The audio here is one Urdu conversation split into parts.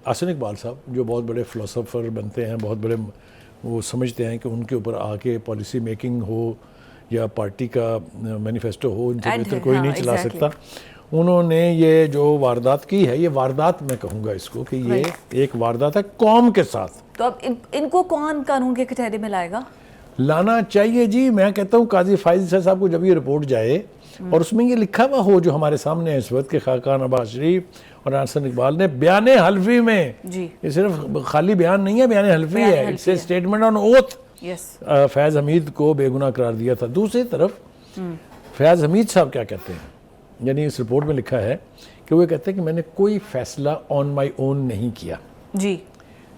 حسن اقبال صاحب جو بہت بڑے فلسفر بنتے ہیں، بہت بڑے وہ سمجھتے ہیں کہ ان کے اوپر آ کے پالیسی میکنگ ہو یا پارٹی کا مینیفیسٹو ہو، ان سے بہتر کوئی نہیں چلا سکتا. انہوں نے یہ جو واردات کی ہے، یہ واردات میں کہوں گا اس کو کہ یہ ایک واردات ہے قوم کے ساتھ. تو اب ان کو کون قانون کے کٹہرے میں لائے گا؟ لانا چاہیے جی. میں کہتا ہوں قاضی فائز صاحب کو جب یہ رپورٹ جائے اور اس میں یہ لکھا ہوا ہو جو ہمارے سامنے ہے اس وقت کہ خاقان عباس شریف اور حسن اقبال نے بیان حلفی میں، یہ صرف خالی بیان نہیں ہے، بیان حلفی ہے، it's a statement on oath, Fayyaz Hamid کو بے گناہ قرار دیا تھا. دوسری طرف فیاض حمید صاحب کیا کہتے ہیں، یعنی اس رپورٹ میں لکھا ہے کہ وہ کہتے ہیں کہ میں نے کوئی فیصلہ آن مائی اون نہیں کیا. جی،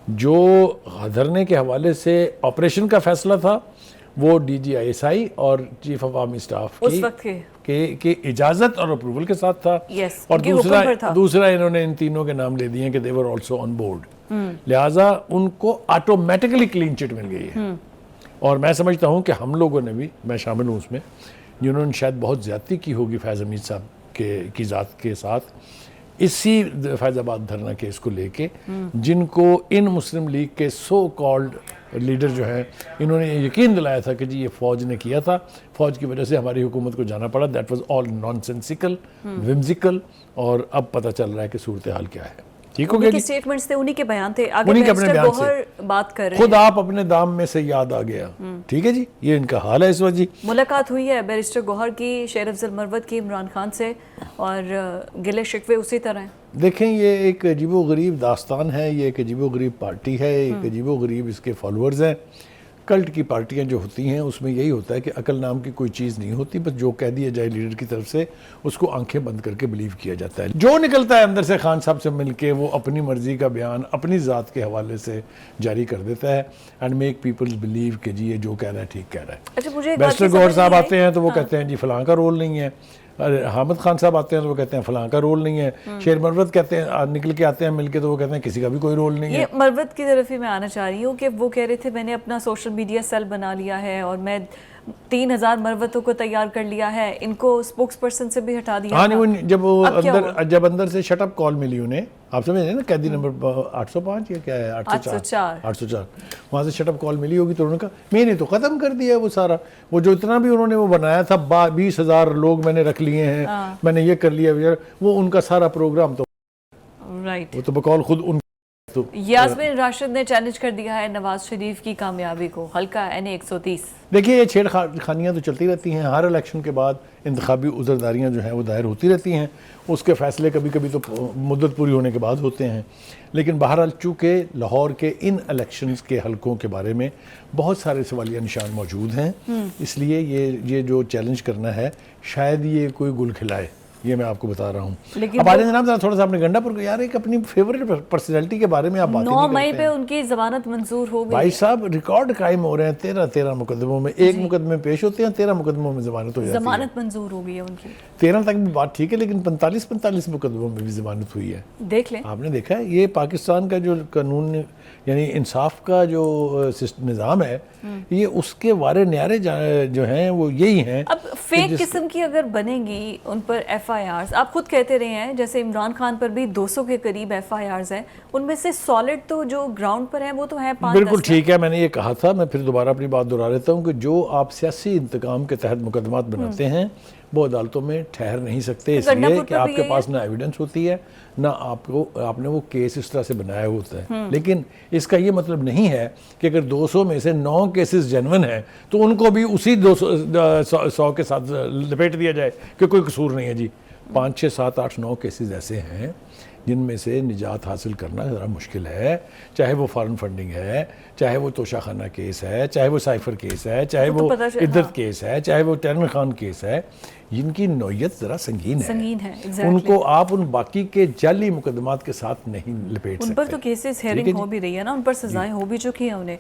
جو دھرنے کے حوالے سے آپریشن کا فیصلہ تھا وہ D G I S I اور چیف آف آرمی اسٹاف کی اجازت اور اپروول کے ساتھ تھا. اور دوسرا انہوں نے ان تینوں کے نام لے دیے کہ they were also on board. لہٰذا ان کو آٹومیٹکلی کلین چٹ مل گئی ہے. اور میں سمجھتا ہوں کہ ہم لوگوں نے بھی، میں شامل ہوں اس میں، جنہوں نے شاید بہت زیادتی کی ہوگی فیاض حمید صاحب کی ذات کے ساتھ اسی فیض آباد دھرنا کیس کو لے کے، جن کو ان مسلم لیگ کے سو کالڈ لیڈر جو ہیں انہوں نے یقین دلایا تھا کہ جی یہ فوج نے کیا تھا، فوج کی وجہ سے ہماری حکومت کو جانا پڑا. That was all nonsensical, whimsical. اور اب پتہ چل رہا ہے کہ صورتحال کیا ہے. ٹھیک ہو گیا جی. سٹیٹمنٹس تھے، انہی کے بیان تھے. انہی کے اپنے بیان سے بات کر رہے ہیں، خود آپ اپنے دام میں سے یاد آ گیا. ٹھیک ہے جی، یہ ان کا حال ہے اس وقت. جی ملاقات ہوئی ہے بیرسٹر گوہر کی، شیر افضل مروت کی عمران خان سے، اور گلے شکوے اسی طرح ہیں. دیکھیں یہ ایک عجیب و غریب داستان ہے، یہ ایک عجیب و غریب پارٹی ہے، ایک عجیب و غریب اس کے فالورز ہیں. کلٹ کی پارٹیاں جو ہوتی ہیں اس میں یہی ہوتا ہے کہ عقل نام کی کوئی چیز نہیں ہوتی، بس جو کہہ دیا جائے لیڈر کی طرف سے اس کو آنکھیں بند کر کے بلیو کیا جاتا ہے. جو نکلتا ہے اندر سے خان صاحب سے مل کے وہ اپنی مرضی کا بیان اپنی ذات کے حوالے سے جاری کر دیتا ہے اینڈ میک پیپلز بلیو کہ جی یہ جو کہہ رہا ہے ٹھیک کہہ رہا ہے. اچھا، بیرسٹر گوہر صاحب آتے ہیں تو وہ کہتے ہیں جی فلاں کا رول نہیں ہے. حامد خان صاحب آتے ہیں تو وہ کہتے ہیں فلاں کا رول نہیں ہے. شیر مروت کہتے ہیں نکل کے آتے ہیں مل کے تو وہ کہتے ہیں کسی کا بھی کوئی رول نہیں ہے. یہ مروت کی طرف ہی میں آنا چاہ رہی ہوں کہ وہ کہہ رہے تھے میں نے اپنا سوشل میڈیا سیل بنا لیا ہے اور میں 3000 مروتوں کو تیار کر لیا ہے، ان کو اسپوکس پرسن سے بھی ہٹا دیا. ہاں نہیں، جب اندر سے شٹ اپ کال ملی انہیں، آپ سمجھ رہے ہیں نا، قیدی نمبر 805 یا کیا ہے 804 وہاں سے شٹ اپ کال ملی ہوگی تو انہوں نے کہا میں نے تو ختم کر دیا وہ سارا، وہ جو اتنا بھی انہوں نے وہ بنایا تھا 20,000 لوگ میں نے رکھ لیے ہیں، میں نے یہ کر لیا، وہ ان کا سارا پروگرام تو وہ تو بقول خود ان. یاسمین راشد نے چیلنج کر دیا ہے نواز شریف کی کامیابی کو، حلقہ این 130. دیکھیے یہ چھیڑ خانیاں تو چلتی رہتی ہیں، ہر الیکشن کے بعد انتخابی عذرداریاں جو ہیں وہ دائر ہوتی رہتی ہیں، اس کے فیصلے کبھی کبھی تو مدت پوری ہونے کے بعد ہوتے ہیں. لیکن بہرحال چونکہ لاہور کے ان الیکشنز کے حلقوں کے بارے میں بہت سارے سوالیہ نشان موجود ہیں، اس لیے یہ جو چیلنج کرنا ہے شاید یہ کوئی گل کھلائے، یہ میں آپ کو بتا رہا ہوں. اب آج جناب تھوڑا سا اپنے گنڈا پر یار ایک اپنی فیورٹ پرسنالٹی کے بارے میں آپ باتیں 9 مئی پہ ان کی ضمانت منظور ہو گئی. بھائی صاحب ریکارڈ قائم ہو رہے ہیں 13 مقدموں میں، ایک مقدمے پیش ہوتے ہیں 13 مقدموں میں ضمانت ہو جاتی ہے. ضمانت منظور ہو گئی ہے ان کی. 13 تک بھی بات ٹھیک ہے لیکن 45 مقدموں میں بھی ضمانت ہوئی ہے. دیکھ لیں، آپ نے دیکھا ہے یہ پاکستان کا جو قانون یعنی انصاف کا جو نظام ہے یہ اس کے وارے نیارے جو ہیں وہ یہی ہیں. اب فیک قسم کی اگر بنیں گی ان پر ایف آئی آرز، آپ خود کہتے رہے ہیں جیسے عمران خان پر بھی 200 کے قریب ایف آئی آرز ہیں، ان میں سے سالڈ تو جو گراؤنڈ پر ہیں وہ تو ہیں 5-10. بالکل ٹھیک ہے، میں نے یہ کہا تھا، میں پھر دوبارہ اپنی بات دہرا لیتا ہوں کہ جو آپ سیاسی انتقام کے تحت مقدمات بناتے ہیں وہ عدالتوں میں ٹھہر نہیں سکتے، اس لیے کہ آپ کے پاس نہ ایویڈنس ہوتی ہے نہ آپ نے وہ کیس اس طرح سے بنایا ہوتا ہے. لیکن اس کا یہ مطلب نہیں ہے کہ اگر 200 میں سے 9 کیسز جینون ہیں تو ان کو بھی اسی 100 کے ساتھ لپیٹ دیا جائے کہ کوئی قصور نہیں ہے. جی 5 6 7 8 9 کیسز ایسے ہیں جن میں سے نجات حاصل کرنا ذرا مشکل ہے، چاہے وہ فارن فنڈنگ ہے، چاہے وہ توشہ خانہ کیس ہے، چاہے وہ سائفر کیس ہے، چاہے وہ عدت کیس ہے، چاہے وہ ٹیرن خان کیس ہے. جن کی نوعیت ذرا سنگین ہے، ان کو آپ ان باقی کے جعلی مقدمات کے ساتھ نہیں لپیٹ سکتے. ان پر تو کیسز ہیئرنگ ہو بھی رہی ہے نا، ان پر سزائیں ہو بھی چکی ہیں انہیں.